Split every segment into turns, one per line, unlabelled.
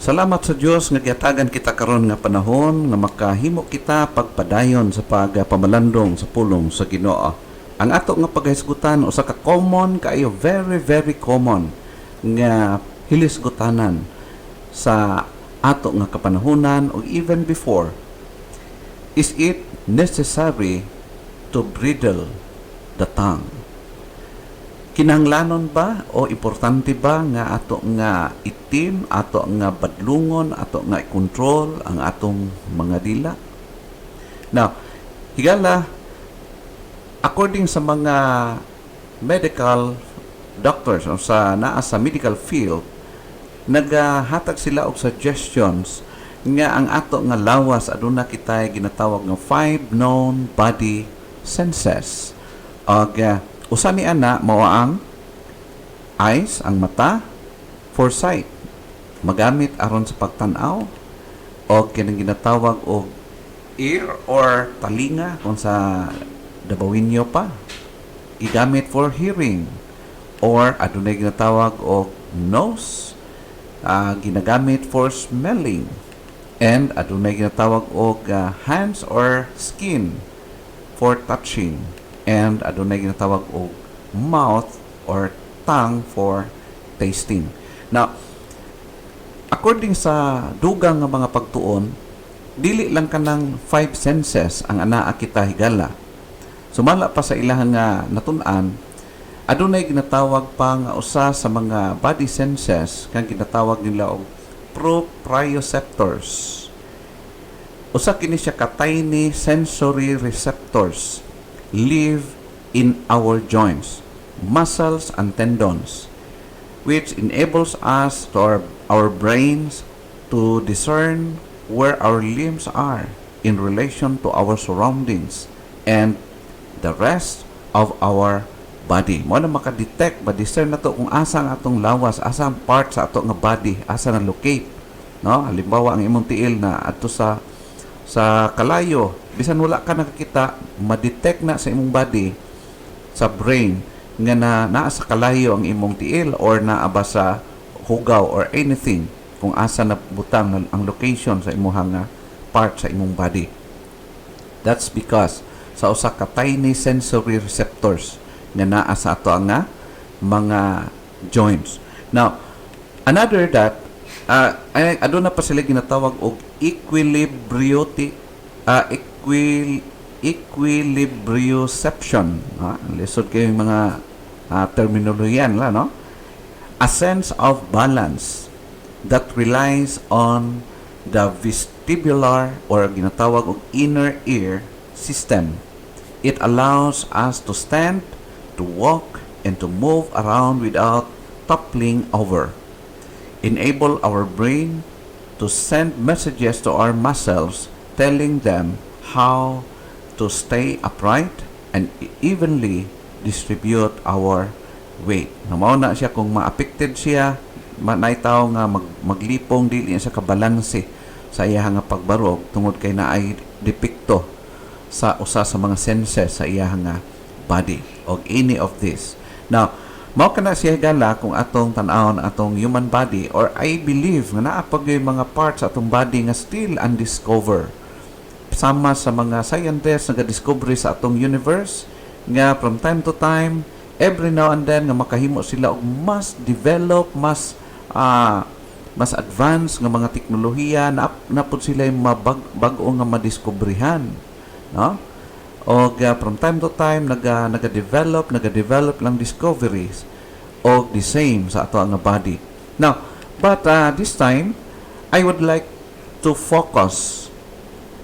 Salamat sa Dios nga giatagan kita karon nga panahon nga makahimo kita pagpadayon sa pagpamalandong sa pulong sa Ginoo. Ang ato nga paghisgutan usa ka common kaayo, very common nga hilisgutanan sa ato nga kapanahunan o even before. Is it necessary to bridle the tongue? Kinahanglanon ba o importante ba nga ato nga itim, ato nga badlungon, ato nga i-control ang atong mga dila? Now, higala, according sa mga medical doctors o sa naa sa medical field, nagahatag sila og suggestions nga ang ato nga lawas aduna kitay ginatawag nga 5 known body senses. Og usa ni ana mao ang eyes, ang mata, foresight, magamit aron sa pagtan-aw, o kinang ginatawag og ear or talinga kung sa Dabawinyo pa, igamit for hearing, or adunay ginatawag og nose, ginagamit for smelling, and adunay ginatawag og hands or skin for touching, and adunay ginatawag og mouth or tongue for tasting. Now, according sa dugang nga mga pagtuon, dili lang kanang 5 senses ang anaa kita higala. Sumala pa sa ilahang nga natun-an, adunay ginatawag pa nga usa sa mga body senses kang ginatawag nila og proprioceptors. Usa kini siya ka tiny sensory receptors live in our joints, muscles, and tendons, which enables us to our brains to discern where our limbs are in relation to our surroundings and the rest of our body. Mo na makadetect, ma-discern na to kung asa ang atong lawas, asa ang part sa ato nga body, asa na locate. No? Halimbawa, ang imong tiil na ato sa kalayo, bisan wala ka nakakita, ma-detect na sa imong body, sa brain, nga naa sa kalayo ang imong tiil or naaba sa hugaw or anything, kung asa na butang ang location sa imong part sa imong body. That's because sa usa ka tiny sensory receptors nga naa sa ato nga mga joints. Now, another that aduna pa sila ginatawag og equilibrioception. Lisod kayo yung mga terminolohiyan la, no? A sense of balance that relies on the vestibular or ginatawag og inner ear system. It allows us to stand, to walk, and to move around without toppling over. Enable our brain to send messages to our muscles telling them how to stay upright and evenly distribute our weight. Mao na siya kung ma-affected siya, naitaw nga maglipong dili siya kabalanse sa iya nga pagbarog tungod kay naay depekto sa usa sa mga senses sa iya nga body or any of this. Now, mao kana siya gala kung atong tan-awon atong human body, or I believe nga naa pa gyud mga parts sa atong body nga still undiscovered. Sama sa mga scientists nga discover sa atong universe nga from time to time, every now and then nga makahimo sila og mas develop, mas advanced nga mga teknolohiya na pud sila yung bag-o nga madiskubrihan, no? O from time to time nagadevelop lang discoveries o the same sa ato nga body. Now, but this time I would like to focus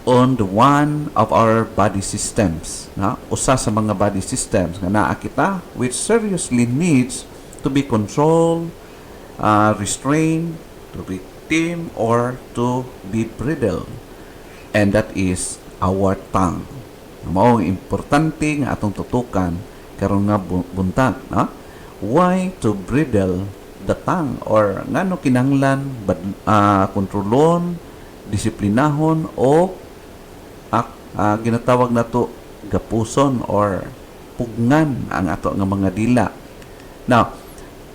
on the one of our body systems, na usa sa mga body systems nga naa kita which seriously needs to be controlled, restrained, to be tamed, or to be bridled, and that is our tongue. Mao importante nga atong tutukan karon nga buntag, no? Why to bridle the tongue, or ngano kinahanglan kontrolon, disiplinahon o ginatawag nato gapuson or pugnan ang ato nga mga dila. Now,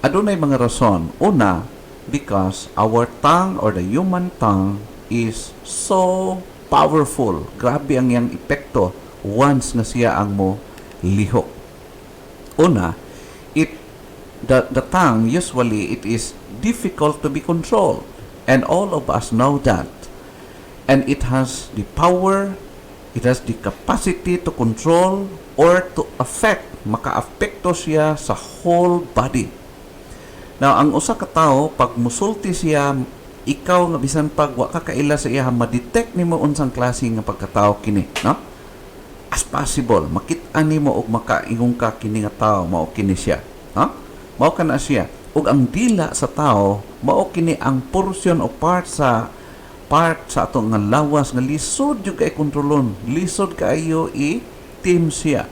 adunay mga rason. Una, because our tongue or the human tongue is so powerful. Grabe ang yang epekto once nga siya ang mo lihok. Una, the tongue usually it is difficult to be controlled, and all of us know that. And it has the power, it has the capacity to control or to affect, maka-apekto siya sa whole body. Now, ang usa ka tawo pag musulti siya, ikaw nga bisan pag wa ka kaila sa iya, ma-detect nimo unsang klase nga pagkatao kini, no? As possible, makit-an nimo og makaingon ka kini nga tawo mao kini siya, no? Mao kana siya. Ug ang dila sa tawo mao kini ang portion o part sa atong nga lawas nga lisod jud kay kontrolon, lisod kaayo i-team siya.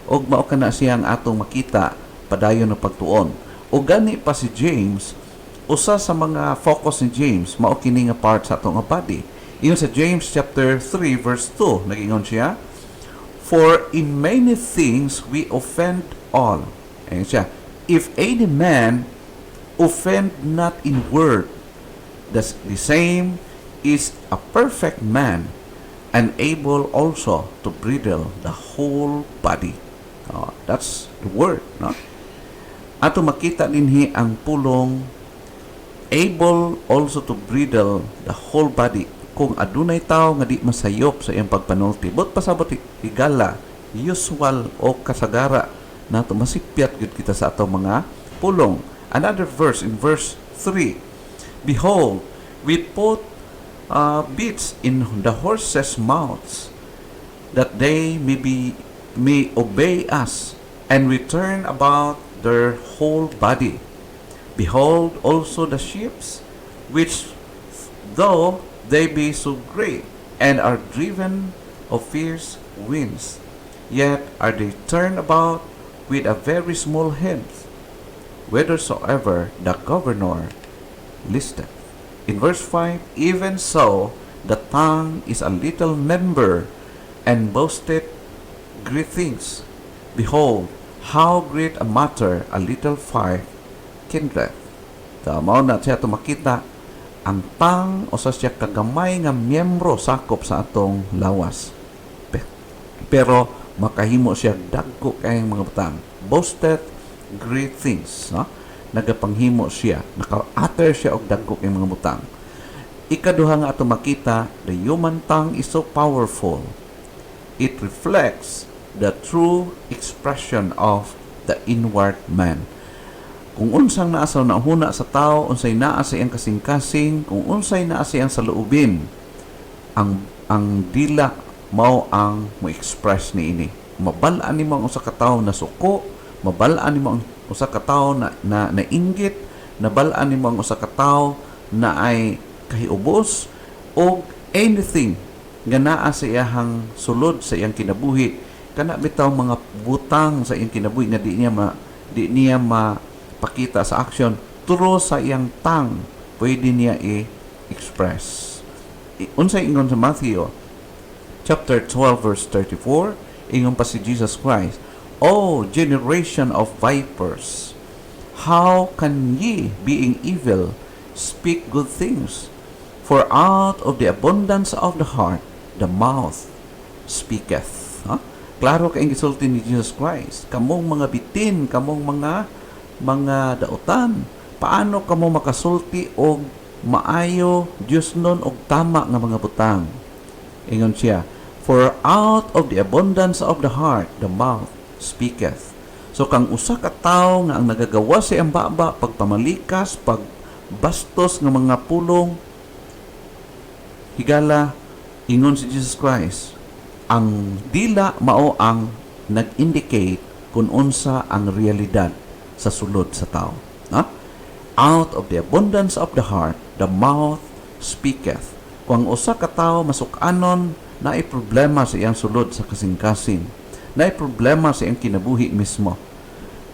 Og mao kana siya ang atong makita padayon ng pagtuon. O gani pa si James, usa sa mga focus ni James mao kini nga part sa atong body. Iyon sa James chapter 3 verse 2 nagingon siya, for in many things we offend all. Ayun siya, if any man offend not in word, the same is a perfect man, and able also to bridle the whole body. That's the word, no? Ato makita dinhi ang pulong able also to bridle the whole body. Kung adunay tao nga di masayop sa iyang pagpanulti, but pasabot igala, usual o kasagara nato masipyat gud kita sa ato mga pulong. Another verse in verse 3, behold, we put bits in the horses' mouths, that they may obey us, and we turn about their whole body. Behold also the ships, which though they be so great, and are driven of fierce winds, yet are they turned about with a very small head, whithersoever the governor listeth. In verse 5, even so the tongue is a little member, and boasteth great things. Behold, how great a matter a little fire kindleth. Mao na siya makita ang tongue o sa siya kagamay nga miyembro sakop sa atong lawas. Pero makahimo siya dagko kayong mga butang. Boasteth great things, no? Nagapanghimo siya, naka-utter siya og dagko kayong mga butang. Ikaduha nga ato makita, the human tongue is so powerful. It reflects the true expression of the inward man. Kung unsang naa sa nahuna sa tao, unsay naa sa iyang kasing-kasing, kung unsay naa sa iyang saloobin, ang dila mao ang mo-express ni ini. Mabalaan nimo ang usa ka tawo na suko, mabalaan nimo ang usa ka tawo na inggit, nabalaan nimo ang usa ka tawo na ay kahiubos, o anything nga naa sa iyang sulod sa iyang kinabuhi, kana bitaw mga butang sa iyang kinabuhi nga di niya mapakita sa action, turo sa iyang tongue pwede niya i-express. Unsay ingon sa Matthew chapter 12 verse 34, ingon pa si Jesus Christ, O generation of vipers, how can ye, being evil, speak good things? For out of the abundance of the heart, the mouth speaketh. Klaro kay gisulti ni Jesus Christ. Kamong mga bitin, kamong mga dautan, paano kamo makasulti og maayo, Diyos nun og tama nga mga butang? Ingon siya, for out of the abundance of the heart, the mouth speaketh. So kang usa ka tawo nga ang nagagawa sa iyang baba, pagpamalikas, pagbastos nga mga pulong, higala, ingon si Jesus Christ, ang dila mao ang nag-indicate kung unsa ang realidad sa sulod sa tao. Out of the abundance of the heart, the mouth speaketh. Kung usa ka tawo masuk-anon, naay problema sa iyang sulod sa kasing-kasing, naay problema sa iyang kinabuhi mismo.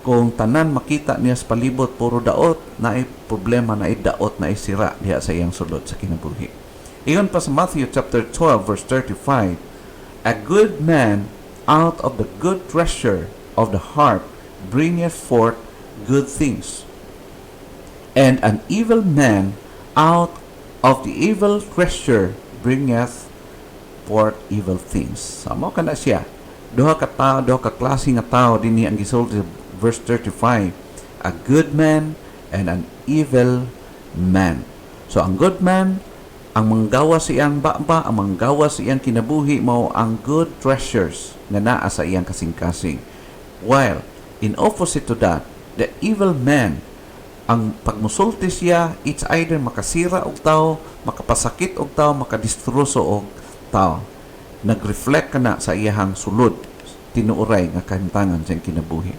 Kung tanan makita niya sa palibot puro daot, naay problema, naay daot, naay sira diha sa iyang sulod sa kinabuhi. Iyon pa sa Matthew chapter 12 verse 35, a good man out of the good treasure of the heart bringeth forth good things, And an evil man out of the evil treasure bringeth forth evil things. So, mo ka na siya. Duha ka klase nga tao dinhi ang gisulti sa verse 35. A good man and an evil man. So, ang good man, ang manggawa sa iyang baba, ang manggawa sa iyang kinabuhi mao ang good treasures nga naa sa iyang kasing-kasing. While, in opposite to that, the evil man, ang pagmusulti siya, it's either makasira og tao, makapasakit og tao, makadistroso og tao. Nag-reflect ka na sa iyahang sulod, tinuuray nga kahintangan sa iyang kinabuhi.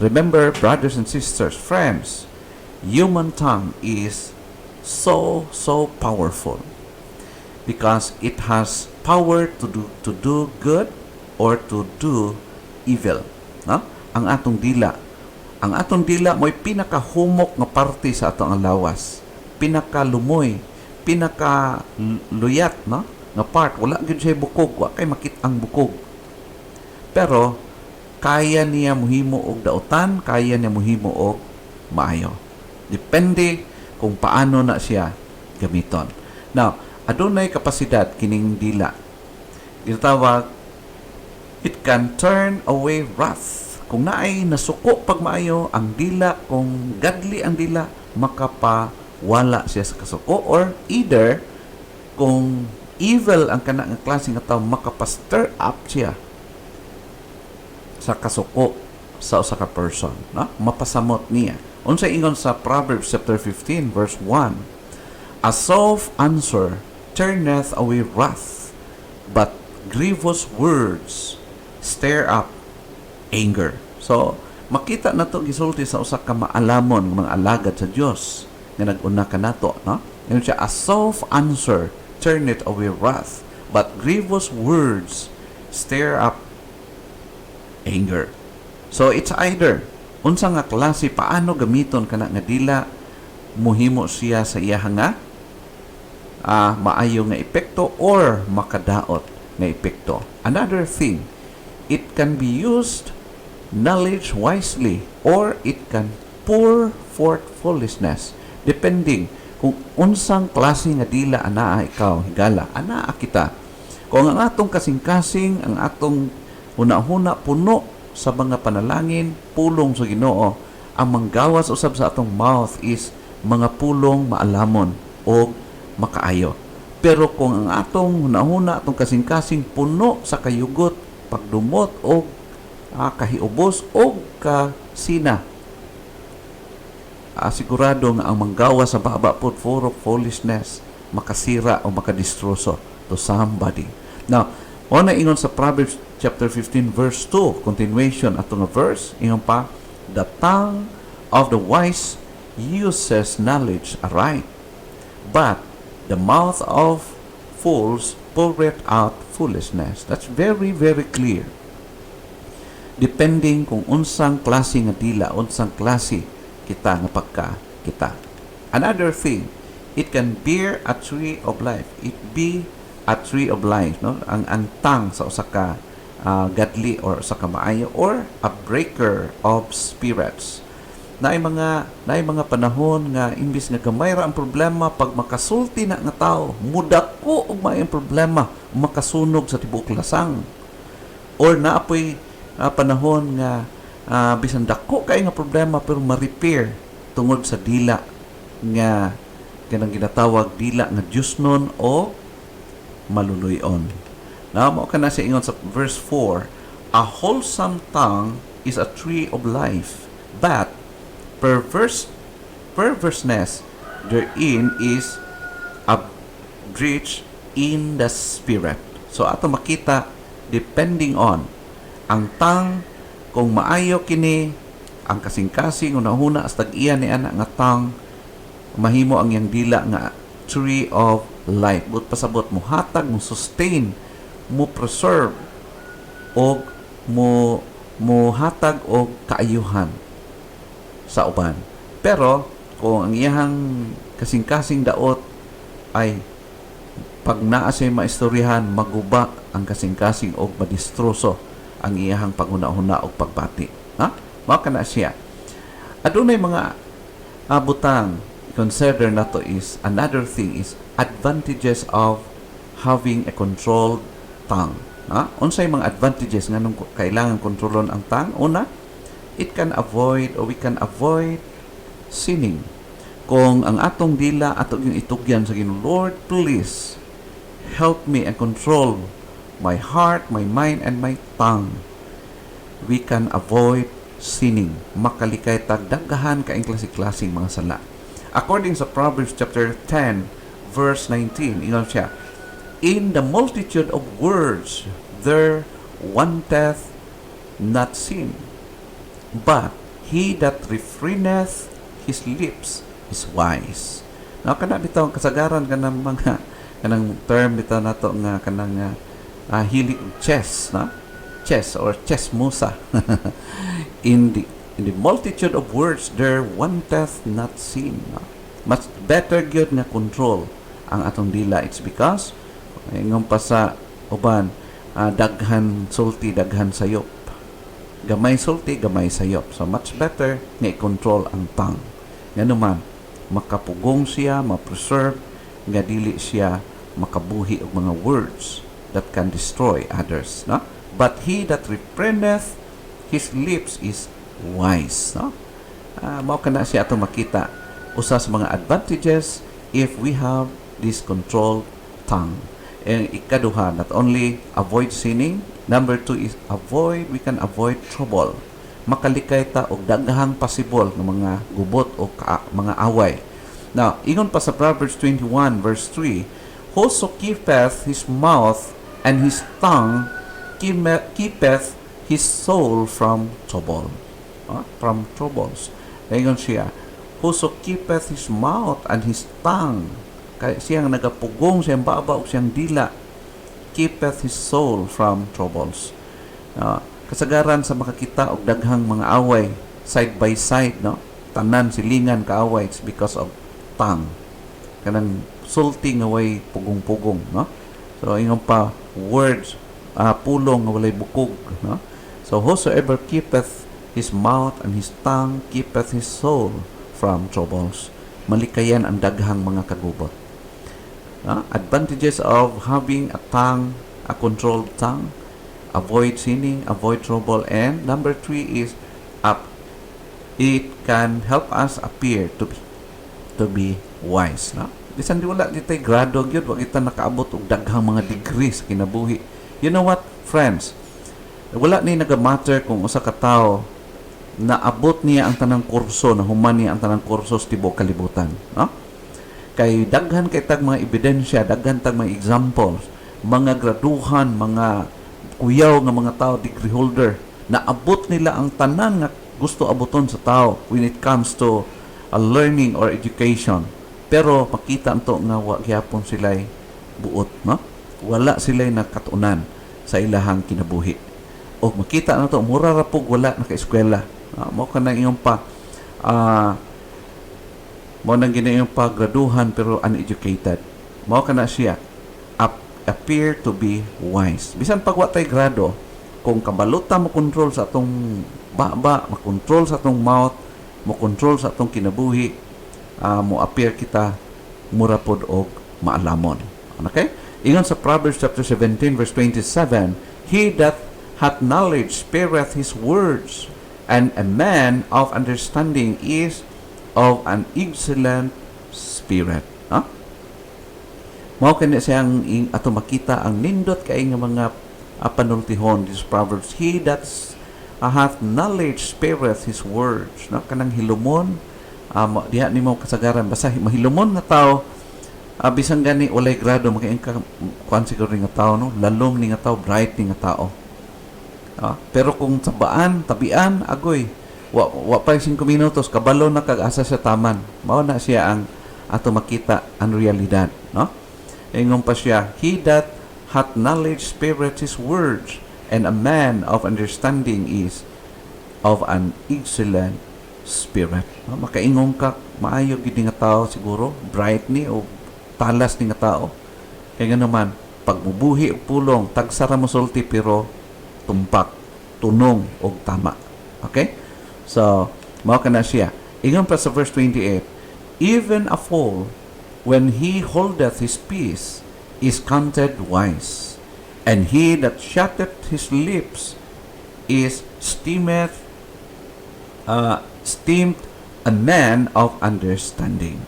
Remember, brothers and sisters, friends, human tongue is so powerful because it has power to do good or to do evil. No? Ang atong dila mo'y pinakahumok nga parte sa atong lawas, pinakalumoy, pinakaluyat, no? Nga part, wala gyud siya bukog, wa kay makit-ang bukog, pero kaya niya muhimo og dautan, kaya niya muhimo og maayo, depende kung paano na siya gamiton. Now, adunay kapasidad kining dila. Gitawag, it can turn away wrath. Kung naay nasuko pag maayo ang dila, kung godly ang dila, makapawala siya sa kasuko, or either kung evil ang kana nga klase nga tawo, makapa-stir up siya sa kasuko sa usa ka person, no? Mapasamot niya. Unsa ingon sa Proverbs chapter 15 verse 1, a soft answer turneth away wrath, but grievous words stir up anger. So, makita na to gisulti sa usa ka maalamon mga alagad sa Dios nga nag-una kanato, no? Ingon siya, a soft answer turneth away wrath, but grievous words stir up anger. So, it's either unsa nga klase paano gamiton kana nga dila muhimo siya sa iyaha nga maayo nga epekto or makadaot nga epekto. Another thing, it can be used knowledge wisely or it can pour forth foolishness, depending kung unsang klase nga dila anaa ikaw higala, anaa kita. Kung ang atong kasing-kasing, ang atong huna-huna puno sa mga panalangin, pulong sa Ginoo, ang manggawas usab sa atong mouth is mga pulong maalamon o makaayo. Pero kung ang atong hunahuna, atong kasing-kasing puno sa kayugot, pagdumot o kahiubos o kasina, sigurado nga ang manggawas sa baba po for foolishness, makasira o makadistroso to somebody. Now, na ingon sa Proverbs chapter 15 verse 2, continuation ato nga verse, ingon pa, the tongue of the wise uses knowledge aright, but the mouth of fools poureth out foolishness. That's very clear. Depending kung unsang klase nga dila, unsang klase kita nga pagka kita. Another thing, it can bear a tree of life. It be a tree of life, no? Ang tongue sa usa ka godly or usa ka maayo, or a breaker of spirits. Naay mga panahon nga imbis nga gamay ra ang problema, pag makasulti na nga tao, mudako og may problema, makasunog sa tibuok lasang. Or naapoy panahon nga bisan dako kay nga problema pero ma-repair tungod sa dila nga kanang ginatawag dila nga judgement o maluluyon. Now, mo ka na siya ingon sa verse 4, a wholesome tongue is a tree of life, but perverseness therein is a breach in the spirit. So, ato makita, depending on ang tongue, kung maayo kini, ang kasing-kasing, unahuna, as tag-iya ni anak nga tongue, mahimo ang yang dila nga tree of life. But pasabot mo hatag, mo sustain, mo preserve, o mo hatag o kaayuhan sa uban. Pero kung ang iyang kasing-kasing daot ay pag naa siya maistoryahan, maguba ang kasing-kasing o madistroso ang iyahang paguna-huna o pagbati. Ha? Mao kana siya. Adunay mga Butang consider nato is another thing is advantages of having a controlled tongue. Unsay mga advantages nga nung kailangan kontrolon ang tongue? Una, it can avoid or we can avoid sinning. Kung ang atong dila ato yung itugyan sa Ginoo, Lord, please help me and control my heart, my mind, and my tongue. We can avoid sinning. Makalikay tagdagahan kaing klase-klaseng mga sala. According sa Proverbs chapter 10, verse 19, ingon siya, in the multitude of words there wanteth not sin, but he that refraineth his lips is wise. Now, kana bitaw kasagaran kanang mga kanang term bitaw nato nga kanang hili chess, na? Chess or chess musa. in the multitude of words there wanteth not sin. Much better gyud nga control ang atong dila. It's because ingon pa sa uban, daghan sulti, daghan sayop. Gamay sulti, gamay sayop. So much better nga i-control ang tongue. Nga naman, makapugong siya, ma-preserve, nga dili siya makabuhi og mga words that can destroy others. No? But he that refraineth his lips is wise. No? Mao kana siya ato makita usa sa mga advantages if we have this controlled tongue. And ikaduha, not only avoid sinning, number 2 is we can avoid trouble. Makalikay ta og daghang possible ng mga gubot o mga away. Now, ingon pa sa Proverbs 21 verse 3, whoso keepeth his mouth and his tongue keepeth his soul from trouble. From troubles. Ingon siya, whoso keepeth his mouth and his tongue, kaya siyang nagapugong, siyang baba o siyang dila, keepeth his soul from troubles. Kasagaran sa makakita og daghang mga away side by side, no? Tanan silingan kaaway, it's because of tongue. Kanang sulti nga way pugong-pugong, no? So ingon pa words, pulong nga walay bukog, no? So whosoever keepeth his mouth and his tongue keepeth his soul from troubles. Malikayan ang daghang mga kagubot. Advantages of having a tongue, a controlled tongue: avoid sinning, avoid trouble, and number 3 is it can help us appear to be wise. No? Bisan di wala ditay grado gyud, wa kita nakaabot og daghang mga degrees kinabuhi. You know what, friends? Wala ni nagamatter kung usa ka tawo naabot niya ang tanang kurso, na human niya ang tanang kurso sa tibuok kalibutan. No? Kay daghan kay tag mga ebidensya, daghan tag mga examples, mga graduhan, mga kuyaw nga mga tao, degree holder, naabot nila ang tanan nga gusto abuton sa tao when it comes to learning or education. Pero makita nto nga wa gyapon sila'y buot, no? Wala sila'y nakatunan sa ilahang kinabuhi. O makita na to, mura ra pug wala naka-eskwela. Mao ka nang iyong pa mao nang ginayong pa graduhan pero uneducated. Mao ka na siya appear to be wise. Bisan pag wa tay grado, kung kabaluta mo control sa atong baba, mo-control sa atong mouth, mo-control sa atong kinabuhi, mo appear kita mura pod og maalamon. Okay? Ingon sa Proverbs chapter 17 verse 27, he that hath knowledge spareth his words, and a man of understanding is of an excellent spirit. Mao kani siyang ato makita ang nindot kay nga mga panultihon this Proverbs. He that hath knowledge spareth his words. No? Kanang hilumon, diha nimo kasagaran basta mahilumon nga tao, bisan gani walay grado makaing ka kuan siguro nga tao, no? Lalong ni nga tao, bright ni nga tao. Pero kung tabaan, tabian, agoy, wa pa 5 minutos kabalo na kag-asa sa taman. Mao na siya ang ato makita ang realidad, no? Ingon pa siya, he that hath knowledge spareth his words, and a man of understanding is of an excellent spirit. Makaingon ka, maayo gid nga tao siguro, bright ni o talas ni nga tao. Kaya nga naman, pagmubuhi o pulong, tagsara mo sulti pero tumpak, tunong o tama. Okay? So, mao ka na siya. Ingon pa sa verse 28, even a fool, when he holdeth his peace, is counted wise, and he that shutteth his lips is esteemed a man of understanding.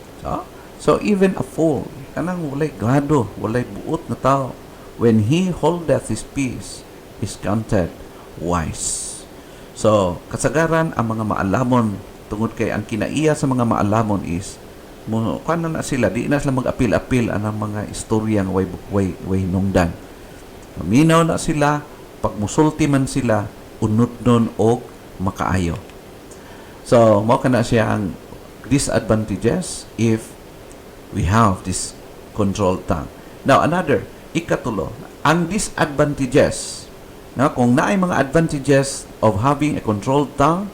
So even a fool, kanang walay grado, walay buot na tao, when he holdeth his peace, is counted wise. So, kasagaran ang mga maalamon, tungod kay ang kinaiya sa mga maalamon is, kano na sila, di na sila mag-apil-apil anang mga istoryang way nungdan. Maminaw na sila, pag musulti man sila, unod-non o makaayo. So, mao kana siya ang disadvantages if we have this controlled tongue. Now, ikatulo, ang disadvantages, kung naay mga advantages of having a controlled tongue,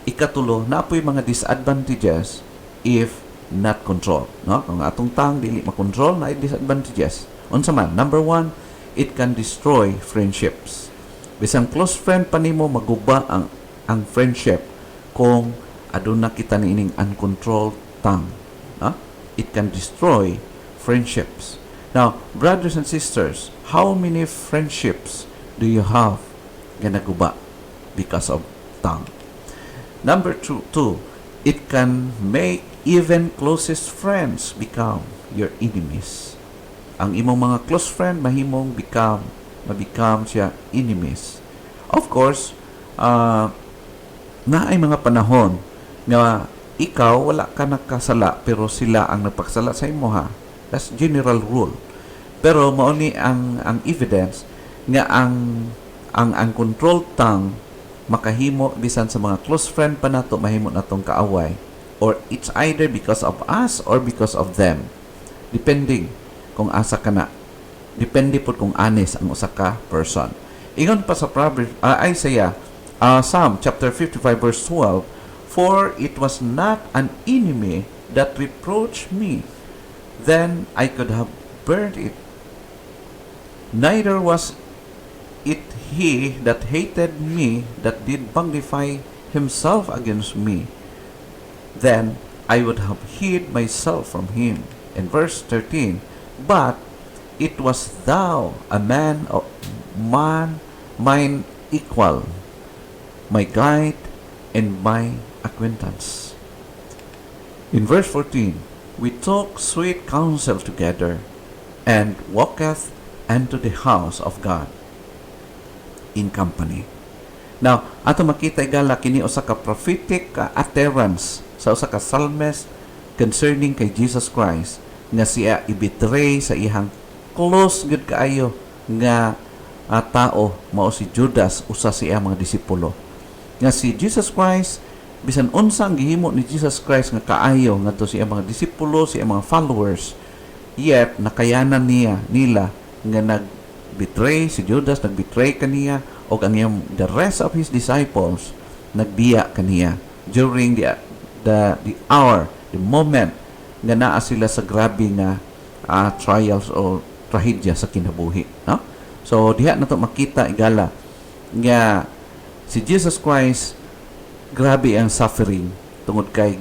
ikatulo, napoy mga disadvantages if not controlled. Kung atong tongue dili makontrol, naay disadvantages. Unsa man? Number 1, it can destroy friendships. Bisang close friend pa nimo, maguba ang friendship kung aduna kita niining uncontrolled tongue. It can destroy friendships. Now, brothers and sisters, how many friendships do you have nga naguba because of tongue? Number 2, it can make even closest friends become your enemies. Ang imong mga close friend mahimong mabecome siya enemies. Of course, na ay mga panahon nga ikaw wala ka nakasala pero sila ang nagpaksala sa imo ha. That's general rule. Pero mao ni ang evidence nga ang controlled tongue makahimo bisan sa mga close friend pa nato mahimo natong kaaway, or it's either because of us or because of them, depending kung asa ka na. Depende po kung honest ang usa ka person. Ingon pa sa Isaiah, Psalm chapter 55 verse 12, for it was not an enemy that reproached me, then I could have burned it. Neither was it he that hated me that did magnify himself against me, then I would have hid myself from him. In verse 13, but it was thou, a man mine equal, my guide and my acquaintance. In verse 14, we took sweet counsel together, and walketh unto the house of God in company. Now, ato makita igala kini usa ka prophetic utterance sa usa ka psalmist concerning kay Jesus Christ nga siya ibetray sa ihang close gud kaayo nga tao, mao si Judas, usa siya mga disipulo. Nga si Jesus Christ, bisan unsa ang gihimo ni Jesus Christ nga kaayo ngadto siya mga disipulo, siya mga followers, yet nakayanan nila nga nagbetray si Judas, nagbetray kaniya, o ang the rest of his disciples nagbiya kaniya during the hour, the moment nga naa sila sa grabe nga trials o trahedya sa kinabuhi. So diha nato makita igala nga si Jesus Christ grabe ang suffering tungod kay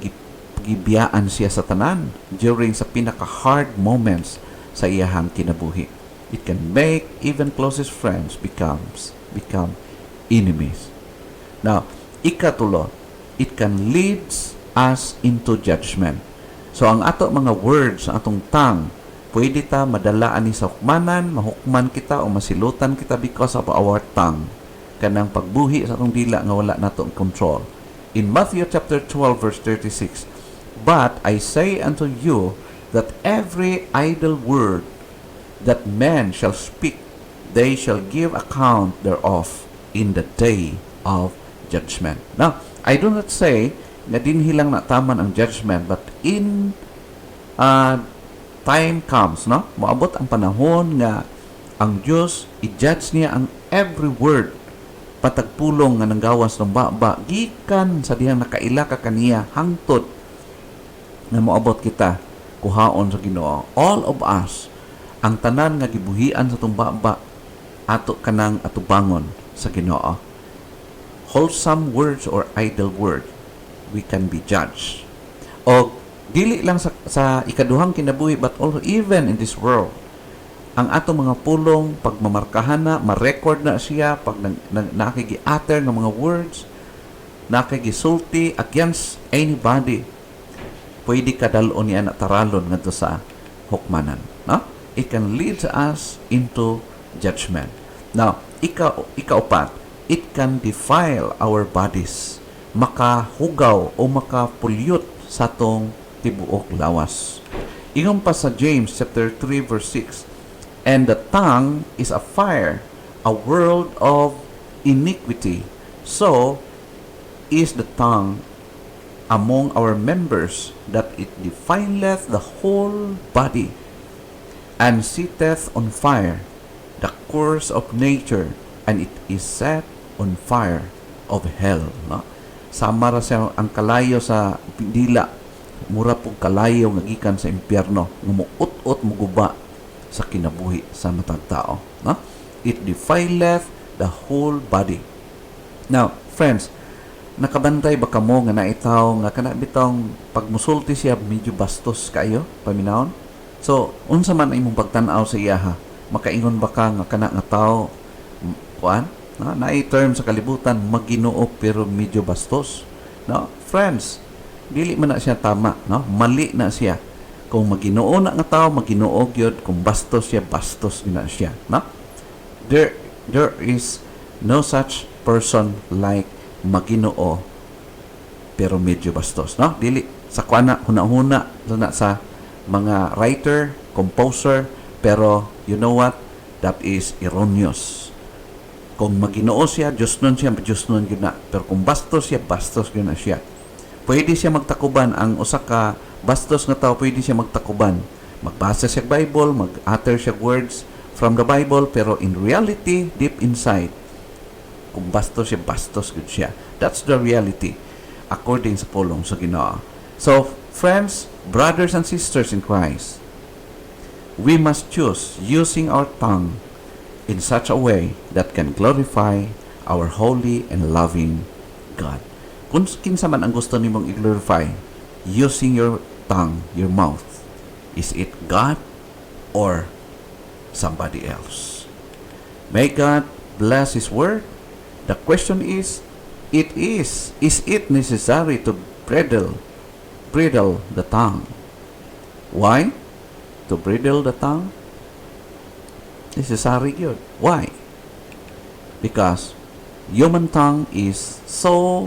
gibiyaan siya sa tanan during sa pinaka-hard moments sa iyahang kinabuhi. It can make even closest friends become enemies. Now, ikatulo, it can lead us into judgment. So ang ato mga words, ang atong tongue, pwede ta madalaan ni sa hukmanan, mahukman kita o masilutan kita because of our tongue. Kanang pagbuhi sa atong dila nga wala nato ang control. In Matthew chapter 12 verse 36, but I say unto you that every idle word that man shall speak, they shall give account thereof in the day of judgment. Now, I do not say na dinhi lang na taman ang judgment, but in time comes, maabot ang panahon nga ang Diyos i-judge niya ang every word patagpulong nga nanggawas ng baba gikan sa dihang nakaila ka kaniya hangtod nga moabot kita kuhaon sa Ginoo. All of us, ang tanan nga gibuhian sa tumbaba ato kanang atubangon sa Ginoo. Wholesome words or idle word, we can be judged. O dili lang sa ikaduhang kinabuhi, but also even in this world, ang atong mga pulong pagmamarkahan na, ma-record na siya pag nakigi-utter ng mga words, nakigisulti against anybody, pwede ka dalon niya na taralon ngadto sa hukmanan. No? It can lead us into judgment. Now, ikaupat, it can defile our bodies. Makahugaw o makapulyot sa tong tibuok lawas. Ingon pa sa James chapter 3 verse 6, and the tongue is a fire, a world of iniquity. So is the tongue among our members, that it defileth the whole body, and setteth on fire the course of nature, and it is set on fire of hell. No? Sama ra siya ang kalayo sa dila, mura pong kalayo nga gikan sa impyerno, nga muut-ut muguba sa kinabuhi sa matag tao. No? It defileth the whole body. Now, friends, nakabantay ba kamo nga naitaw nga kana bitong pagmusulti siya medyo bastos kayo paminawon? So, unsa man imong pagtan-aw sa iya ha? Makaingon ba ka nga kana nga tawo kuan? No? Naay term sa kalibutan, Maginoo pero medyo bastos. No? Friends, dili man na siya tama, no? Mali na siya. Kung Maginoo na nga tawo, Maginoo gyud. Kung bastos siya, bastos na siya, no? There is no such person like Maginoo pero medyo bastos, no? Dili sa kuana huna-huna na sa mga writer, composer, pero you know what? That is erroneous. Kung Maginoo siya, Diyos nun siya, Diyos nun yun na. Pero kung bastos siya, bastos yun na siya. Pwede siya magtakuban, ang usa ka bastos nga tao, pwede siya magtakuban. Magbasa siya Bible, mag-utter siya words from the Bible, pero in reality, deep inside, kung bastos siya, bastos yun siya. That's the reality, according sa pulong sa Ginoo. So, friends, brothers and sisters in Christ, we must choose using our tongue in such a way that can glorify our holy and loving God. Kung kinsa man ang gusto nimong i-glorify, using your tongue, your mouth, is it God or somebody else? May God bless His word. The question is it necessary to bridle the tongue? Why? To bridle the tongue? Necessary yun. Why? Because human tongue is so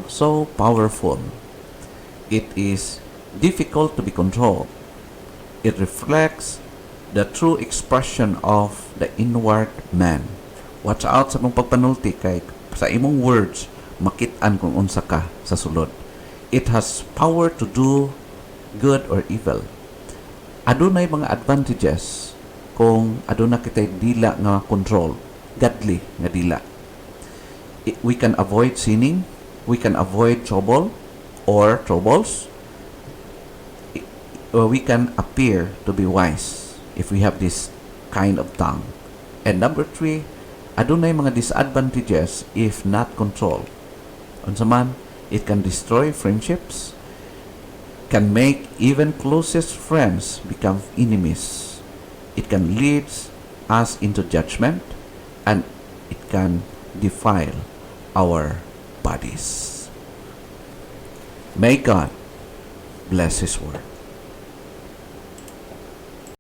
powerful. It is difficult to be controlled. It reflects the true expression of the inward man. Watch out sa mong pagpanulti kay sa imong words makit-an kung unsa ka sa sulod. It has power to do good or evil. Adunay mga advantages kung aduna kitay dila nga control, godly nga dila. We can avoid sinning, we can avoid trouble or troubles, or we can appear to be wise if we have this kind of tongue. And number 3, adunay mga disadvantages if not controlled. Unsa man, it can destroy friendships, can make even closest friends become enemies. It can lead us into judgment, and it can defile our bodies. May God bless His word.